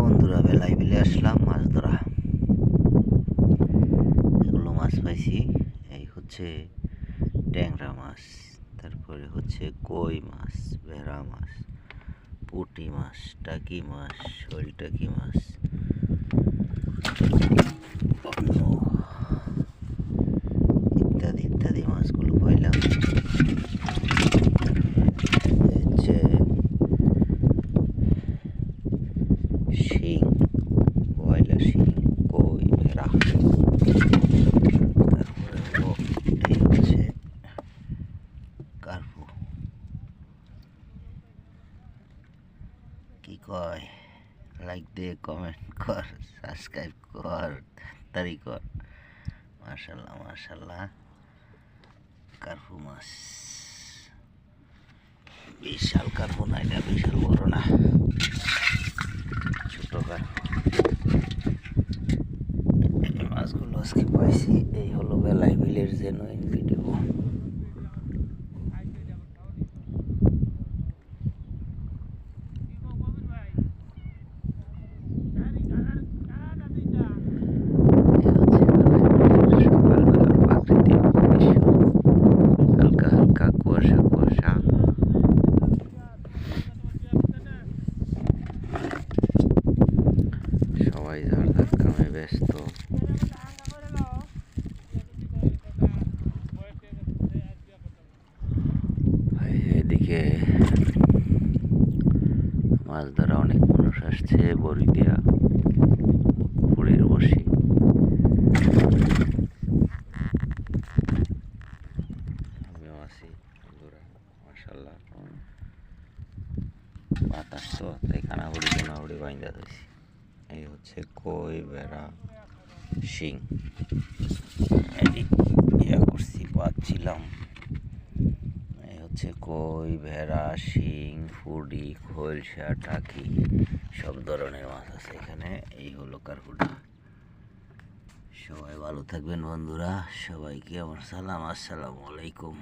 বন্ধুরা, বেলায় বিলে আসলাম মাছ ধরা। এগুলো মাছ পাইছি। এই হচ্ছে ট্যাংরা মাছ, তারপরে হচ্ছে কই মাছ, ভেড়া মাছ, পুঁটি মাছ, টাকি মাছ, শোল টাকি মাছ, ইত্যাদি ইত্যাদি মাছগুলো পাইলাম। হচ্ছে শিং, পয়লা শিং, কই, ভেড়া। তারপরে এই হচ্ছে কার্পু। কি কয়? লাইক দে, কমেন্ট কর, সাবস্ক্রাইব কর, তাড়াতাড়ি কর। মাশাল্লাহ মাশাল্লাহ, কার্পু মাছ। বিশাল কার্পু না, এটা বিশাল বড় না, ছোট কার্পু। এই মাছগুলো আজকে পাইছি। এই হলো বেলায় বিলের জেনুইন ভিডিও। হালকা হালকা কুয়াশা কুয়াশা। সবাই যার যার কামে ব্যস্ত। এদিকে মাছ ধরা অনেক মানুষ আসছে। বড়ি দিয়া পুরীর বসি। আমিও আছি বন্ধুরা, মাশাল্লাহ। বাতাস তো তাই কানাবড়ি কানাবড়ি বাইন্দা ধরছি। এই হচ্ছে কই, ভেড়া, শিং। ইয়া করছি, পাচ্ছিলাম। এই হচ্ছে কই, ভেড়া, শিং, ফুডি, খোলসা, টাকি, সব ধরনের মাছ আছে এখানে। এই হলো কার্পুটা। সবাই ভালো থাকবেন বন্ধুরা, সবাইকে আমার সালাম, আসসালামু আলাইকুম।